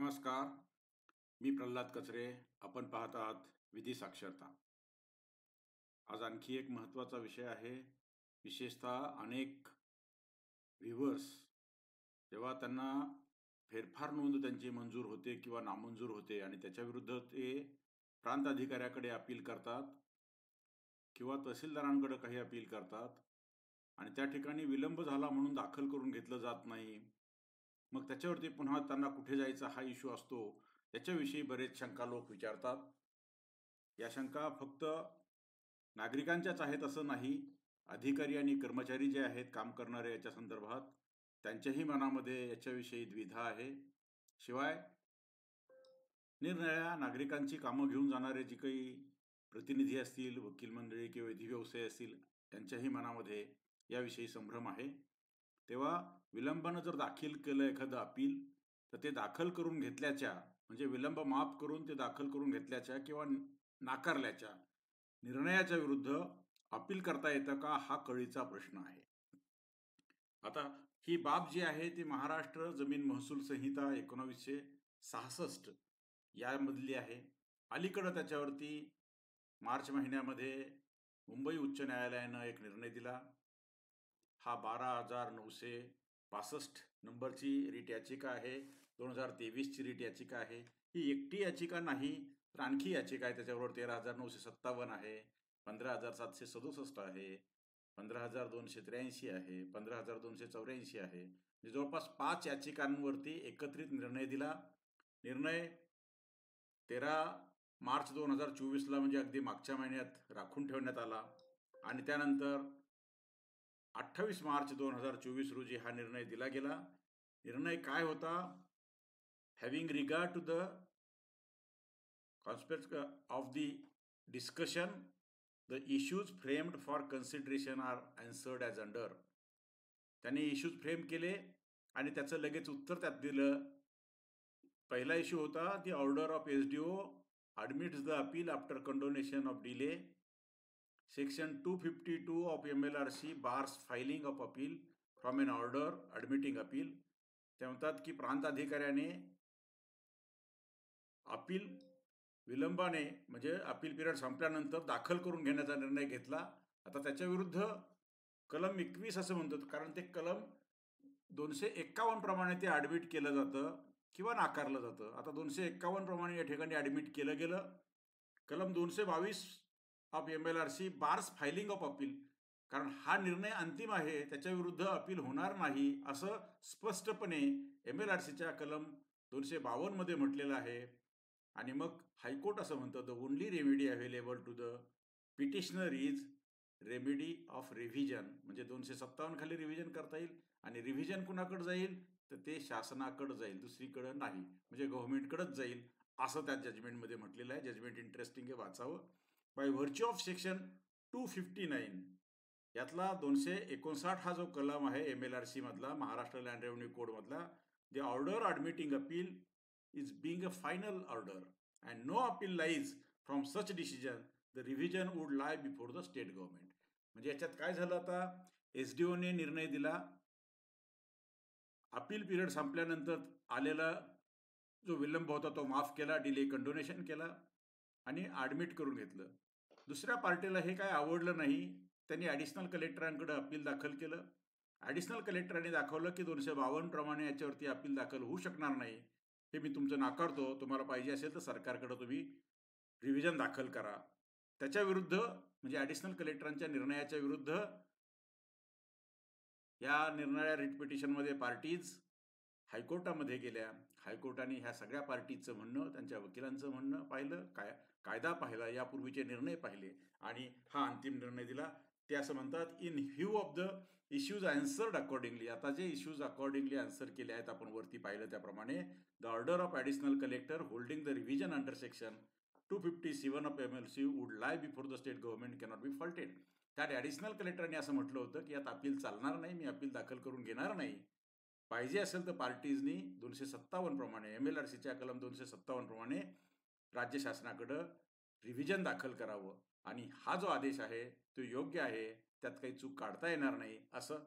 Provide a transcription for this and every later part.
नमस्कार. मी प्रल्हाद कचरे. आपण पाहत आहात विधी साक्षरता. आज आणखी एक महत्त्वाचा विषय आहे. विशेषतः अनेक व्ह्युअर्स जेव्हा त्यांना फेरफार नोंद त्यांची मंजूर होते किंवा नामंजूर होते आणि त्याच्याविरुद्ध ते प्रांत अधिकाऱ्याकडे अपील करतात किंवा तहसीलदारांकडे काही अपील करतात आणि त्या ठिकाणी विलंब झाला म्हणून दाखल करून घेतलं जात नाही. मग त्याच्यावरती पुन्हा त्यांना कुठे जायचा हा इश्यू असतो. याच्याविषयी बरेच शंका लोक विचारतात. या शंका फक्त नागरिकांच्याच आहेत असं नाही. अधिकारी आणि कर्मचारी जे आहेत काम करणारे याच्या संदर्भात त्यांच्याही मनामध्ये याच्याविषयी द्विधा आहे. शिवाय निरनिराळ्या नागरिकांची कामं घेऊन जाणारे जी काही प्रतिनिधी असतील, वकील मंडळी किंवा विधी व्यवसाय असतील, त्यांच्याही मनामध्ये याविषयी संभ्रम आहे. तेव्हा विलंबानं जर दाखल केलं एखादं अपील तर ते दाखल करून घेतल्याच्या म्हणजे विलंब माफ करून ते दाखल करून घेतल्याच्या किंवा नाकारल्याच्या निर्णयाच्या विरुद्ध अपील करता येतं का, हा कळीचा प्रश्न आहे. आता ही बाब जी आहे ती महाराष्ट्र जमीन महसूल संहिता 1966 यामधली आहे. अलीकडं त्याच्यावरती मार्च महिन्यामध्ये मुंबई उच्च न्यायालयानं एक निर्णय दिला. हा 12,965 नंबरची रिट याचिका आहे. 2023ची रिट याचिका आहे. ही एकटी याचिका नाही तर आणखी याचिका आहे त्याच्याबरोबर. 13,957 आहे, 15,767 आहे, 15,283 आहे, 15,284 आहे. म्हणजे जवळपास 5 याचिकांवरती एकत्रित निर्णय दिला. निर्णय 13 मार्च 2024ला म्हणजे अगदी मागच्या महिन्यात राखून ठेवण्यात आला आणि त्यानंतर 28 मार्च 2024 रोजी हा निर्णय दिला गेला. निर्णय काय होता? Having regard to the conspectus of the discussion, the issues framed for consideration are answered as under. त्यांनी इश्यूज फ्रेम केले आणि त्याचं लगेच उत्तर त्यात दिलं. पहिला इश्यू होता the order of SDO admits the appeal after condonation of delay. Section 252 of MLRC bars filing of appeal from an order admitting appeal. ते म्हणतात की प्रांत अधिकाऱ्याने अपील विलंबाने म्हणजे अपील पिरियड संपल्यानंतर दाखल करून घेण्याचा निर्णय घेतला. आता त्याच्या विरुद्ध कलम 21 असं म्हणतात, कारण ते कलम 251 प्रमाणे ते ॲडमिट केलं जातं किंवा नाकारलं जातं. आता 251 प्रमाणे या ठिकाणी ॲडमिट केलं गेलं. कलम 222 of MLRC bars filing of appeal, कारण हा निर्णय अंतिम आहे, त्याच्या विरुद्ध अपील होणार नाही असं स्पष्टपणे MLRCच्या कलम 252 मध्ये म्हटलेलं आहे. आणि मग हायकोर्ट असं म्हणतं the only remedy available to the petitioner is remedy of revision. म्हणजे 257 खाली रिव्हिजन करता येईल आणि रिव्हिजन कुणाकडे जाईल तर ते शासनाकडे जाईल, दुसरीकडे नाही, म्हणजे गव्हर्नमेंटकडेच जाईल असं त्या जजमेंटमध्ये म्हटलेलं आहे. जजमेंट इंटरेस्टिंग आहे, वाचावं. बाय व्हर्च्यू ऑफ सेक्शन 259 यातला 259 हा जो कलम आहे MLRC मधला, महाराष्ट्र लँड रेव्हेन्यू कोड मधला, the order admitting appeal is being a final order and no appeal lies from such decision, the revision would lie before the state government. म्हणजे याच्यात काय झालं? आता SDO ने निर्णय दिला, अपील पिरियड संपल्यानंतर आलेला जो विलंब होता तो माफ केला, डिले कंडोनेशन केला आणि ॲडमिट करून घेतलं. दुसऱ्या पार्टीला हे काय आवडलं नाही, त्यांनी ॲडिशनल कलेक्टरांकडे अपील दाखल केलं. ॲडिशनल कलेक्टरांनी दाखवलं की 252 प्रमाणे याच्यावरती अपील दाखल होऊ शकणार नाही, हे मी तुमचं नाकारतो, तुम्हाला पाहिजे असेल तर सरकारकडे तुम्ही रिव्हिजन दाखल करा. त्याच्या विरुद्ध म्हणजे ॲडिशनल कलेक्टरांच्या निर्णयाच्या विरुद्ध या निर्णया रिट पिटिशनमध्ये पार्टीज हायकोर्टामध्ये गेल्या. हायकोर्टाने ह्या सगळ्या पार्टीचं म्हणणं, त्यांच्या वकिलांचं म्हणणं पाहिलं, कायदा पाहिला, यापूर्वीचे निर्णय पाहिले आणि हा अंतिम निर्णय दिला. ते असं म्हणतात, in view of the issues answered accordingly. आता जे इश्यूज अकॉर्डिंगली आन्सर केले आहेत आपण वरती पाहिलं त्याप्रमाणे, the order of additional collector holding the revision under section 257 of MLC would lie before the state government cannot be faulted. त्यात additional कलेक्टरने असं म्हटलं होतं की यात अपील चालणार नाही, मी अपील दाखल करून घेणार नाही. पाहिजे असेल तर पार्टीजनी 257 प्रमाणे MLRCच्या कलम 257 प्रमाणे राज्य शासनाकडं रिव्हिजन दाखल करावं आणि हा जो आदेश आहे तो योग्य आहे, त्यात काही चूक काढता येणार नाही असं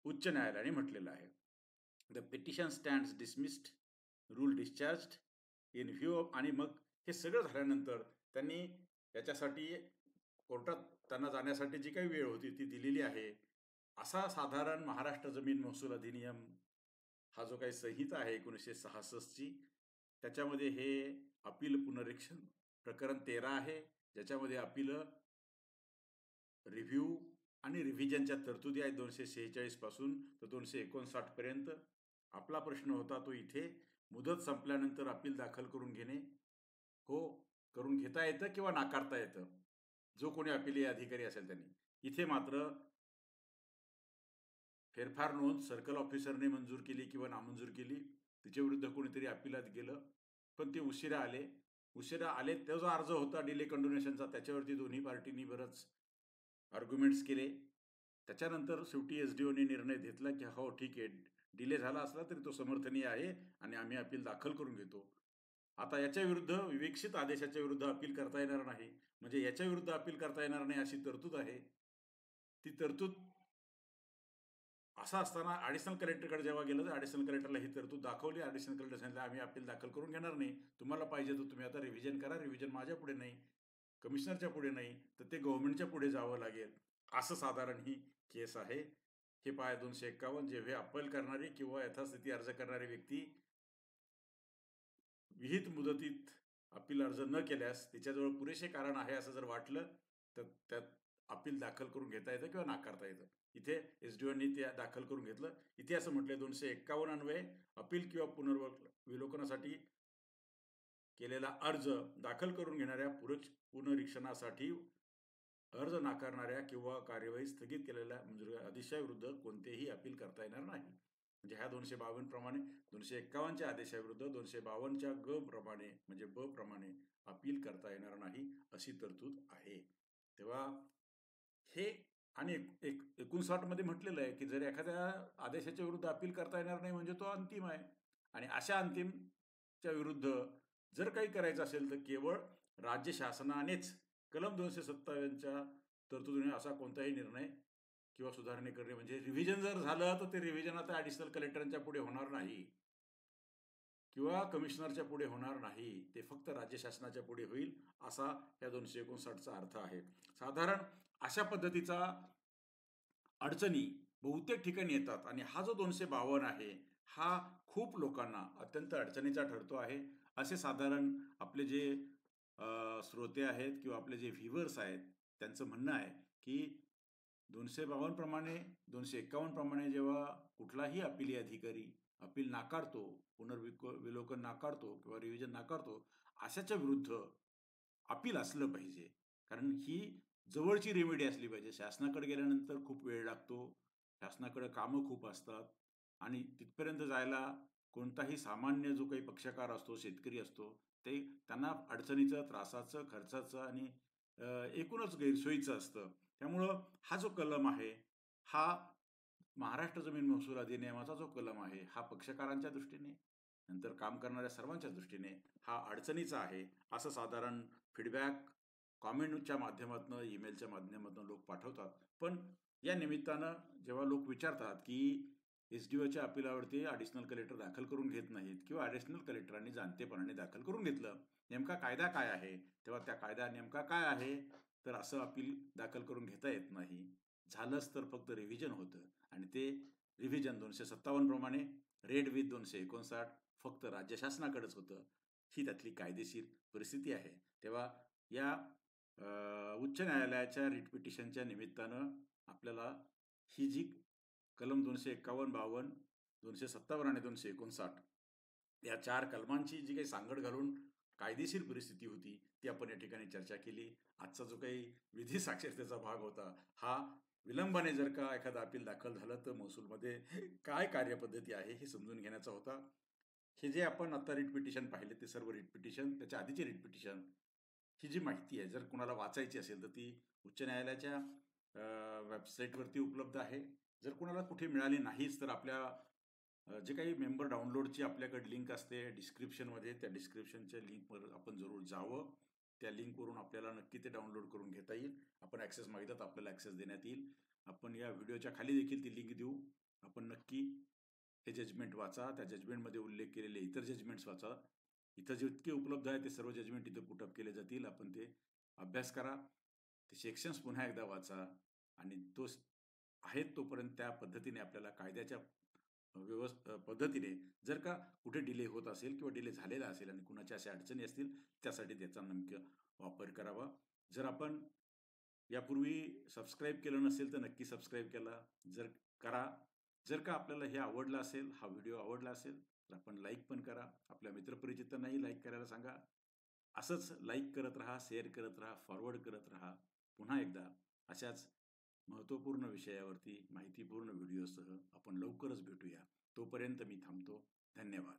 उच्च न्यायालयाने म्हटलेलं आहे. The petition stands dismissed rule discharge in view of, आणि मग हे सगळं झाल्यानंतर त्यांनी याच्यासाठी कोर्टात त्यांना जाण्यासाठी जी काही वेळ होती ती दिलेली आहे. असा साधारण महाराष्ट्र जमीन महसूल अधिनियम हा जो काही संहिता आहे 1966ची, त्याच्यामध्ये हे अपील पुनरीक्षण प्रकरण 13 आहे, ज्याच्यामध्ये अपील, रिव्ह्यू आणि रिव्हिजनच्या तरतुदी आहेत 246 पासून तर 259 पर्यंत. आपला प्रश्न होता तो इथे, मुदत संपल्यानंतर अपील दाखल करून घेणे. हो, करून घेता येतं किंवा नाकारता येतं, जो कोणी अपिलीय अधिकारी असेल त्यांनी. इथे मात्र फेरफार नोंद सर्कल ऑफिसरने मंजूर केली किंवा नामंजूर केली, तिच्या विरुद्ध कोणीतरी अपिलात गेलं, पण ते उशिरा आले. तो जो अर्ज होता डिले कंडोनेशनचा, त्याच्यावरती दोन्ही पार्टींनी बरंच आर्ग्युमेंट्स केले. त्याच्यानंतर शेवटी SDOने निर्णय घेतला की हो ठीक आहे, डिले झाला असला तरी तो समर्थनीय आहे आणि आम्ही अपील दाखल करून घेतो. आता याच्या विरुद्ध विवेक्षित आदेशाच्या विरुद्ध अपील करता येणार नाही, म्हणजे याच्या विरुद्ध अपील करता येणार नाही अशी तरतूद आहे. ती तरतूद असं असताना ॲडिशनल कलेक्टरकडे जेव्हा गेलं तर ॲडिशनल कलेक्टरला ही तरतूद दाखवली. ॲडिशनल कलेक्टर सांगितलं आम्ही अपील दाखल करून घेणार नाही, तुम्हाला पाहिजे तर तुम्ही आता रिव्हिजन करा. रिव्हिजन माझ्या पुढे नाही, कमिशनरच्या पुढे नाही, तर ते गव्हर्नमेंटच्या पुढे जावं लागेल. असं साधारण ही केस आहे. हे पाय 251, जेव्हा अपील करणारी किंवा यथास्थिती अर्ज करणारी व्यक्ती विहित मुदतीत अपील अर्ज न केल्यास तिच्याजवळ पुरेसे कारण आहे असं जर वाटलं तर त्यात अपील दाखल करून घेता येतं किंवा नाकारता येतं. इथे SDOनी ते दाखल करून घेतलं. इथे असं म्हटलंय 251 अन्वये अपील किंवा पुनर्विलोकनासाठी केलेला अर्ज दाखल करून घेणाऱ्या पुनरीक्षणासाठी अर्ज नाकारणाऱ्या किंवा कार्यवाही स्थगित केलेल्या मंजुरी आदेशाविरुद्ध कोणतेही अपील करता येणार नाही. म्हणजे ह्या 252 प्रमाणे 251च्या आदेशाविरुद्ध 252च्या ग प्रमाणे म्हणजे ब प्रमाणे अपील करता येणार नाही अशी तरतूद आहे. तेव्हा हे आणि 59 मध्ये म्हटलेलं आहे की जर एखाद्या आदेशाच्या विरुद्ध अपील करता येणार नाही म्हणजे तो अंतिम आहे, आणि अशा अंतिमच्या विरुद्ध जर काही करायचं असेल तर केवळ राज्य शासनानेच कलम 257च्या तरतुदीने असा कोणताही निर्णय किंवा सुधारणे करणे, म्हणजे रिव्हिजन जर झालं तर ते रिव्हिजन आता ॲडिशनल कलेक्टरांच्या पुढे होणार नाही किंवा कमिशनरच्या पुढे होणार नाही, ते फक्त राज्य शासनाच्या पुढे होईल, असा या 259चा अर्थ आहे. साधारण अशा पद्धतीचा अडचणी बहुतेक ठिकाणी येतात आणि हा जो 252 आहे हा खूप लोकांना अत्यंत अडचणीचा ठरतो आहे. असे साधारण आपले जे श्रोते आहेत किंवा आपले जे व्ह्युअर्स आहेत त्यांचं म्हणणं आहे की 252 प्रमाणे 251 प्रमाणे जेव्हा कुठलाही अपिली अधिकारी अपील नाकारतो, विलोकन नाकारतो किंवा रिव्हिजन नाकारतो, अशाच्या विरुद्ध अपील असलं पाहिजे. कारण ही जवळची रेमेडी असली पाहिजे. शासनाकडे गेल्यानंतर खूप वेळ लागतो, शासनाकडे कामं खूप असतात आणि तिथपर्यंत जायला कोणताही सामान्य जो काही पक्षकार असतो, शेतकरी असतो, ते त्यांना अडचणीचं, त्रासाचं, खर्चाचं आणि एकूणच गैरसोयीचं असतं. त्यामुळं हा जो कलम आहे, हा महाराष्ट्र जमीन महसूल अधिनियमाचा जो कलम आहे, हा पक्षकारांच्या दृष्टीने, नंतर काम करणाऱ्या सर्वांच्या दृष्टीने हा अडचणीचा आहे, असं साधारण फीडबॅक कॉमेंटच्या माध्यमातून, ईमेलच्या माध्यमातून लोक पाठवतात. पण या निमित्तानं जेव्हा लोक विचारतात की SDOच्या अपिलावरती ॲडिशनल कलेक्टर दाखल करून घेत नाहीत किंवा ॲडिशनल कलेक्टरांनी जाणतेपणाने दाखल करून घेतलं, नेमका कायदा काय आहे? तेव्हा त्या कायदा नेमका काय आहे? तर असं अपील दाखल करून घेता येत नाही. झालंच तर फक्त रिव्हिजन होतं आणि ते रिव्हिजन 257 प्रमाणे रेड विथ 259 फक्त राज्य शासनाकडेच होतं. ही त्यातली कायदेशीर परिस्थिती आहे. तेव्हा या उच्च न्यायालयाच्या रिट पिटिशनच्या निमित्तानं आपल्याला ही जी कलम 251, 52, 257 आणि 259 या 4 कलमांची जी काही सांगड घालून कायदेशीर परिस्थिती होती ती आपण या ठिकाणी चर्चा केली. आजचा जो काही विधी साक्षरतेचा भाग होता हा विलंबाने जर का एखादा अपील दाखल झालं तर महसूलमध्ये काय कार्यपद्धती आहे हे समजून घेण्याचा होता. हे जे आपण आता रिट पिटिशन पाहिले ते सर्व रिट पिटिशन, त्याच्या आधीचे रिट पिटिशन, ही जी माहिती आहे जर कोणाला वाचायची असेल तर ती उच्च न्यायालयाच्या वेबसाईटवरती उपलब्ध आहे. जर कोणाला कुठे मिळाली नाहीच तर आपल्या जे काही मेंबर डाउनलोडची आपल्याकडे लिंक असते डिस्क्रिप्शनमध्ये, त्या डिस्क्रिप्शनच्या लिंकवर आपण जरूर जावं. त्या लिंकवरून आपल्याला नक्की ते डाउनलोड करून घेता येईल. आपण ॲक्सेस मागितलं तर आपल्याला ॲक्सेस देण्यात येईल. आपण या व्हिडिओच्या खाली देखील ती लिंक देऊ. आपण नक्की हे जजमेंट वाचा. त्या जजमेंटमध्ये उल्लेख केलेले इतर जजमेंट्स वाचा. इथं जितके उपलब्ध आहेत ते सर्व जजमेंट इथं पुटअप केले जातील. आपण ते अभ्यास करा. ते सेक्शन्स पुन्हा एकदा वाचा आणि तो आहेत तोपर्यंत त्या पद्धतीने आपल्याला कायद्याच्या पद्धतीने जर का कुठे डिले होत असेल किंवा डिले झालेला असेल आणि कुणाच्या अशा अडचणी असतील, त्यासाठी त्याचा नेमका वापर करावा. जर आपण यापूर्वी सबस्क्राईब केलं नसेल, तर नक्की सबस्क्राईब करा. जर का आपल्याला हे आवडलं असेल, हा व्हिडिओ आवडला असेल, तर आपण लाईक पण करा. आपल्या मित्रपरिचितांनाही लाईक करायला सांगा. असंच लाईक करत राहा, शेअर करत राहा, फॉरवर्ड करत राहा. पुन्हा एकदा अशाच महत्त्वपूर्ण विषयावरती माहितीपूर्ण व्हिडिओसह आपण लवकरच भेटूया. तोपर्यंत मी थांबतो. धन्यवाद.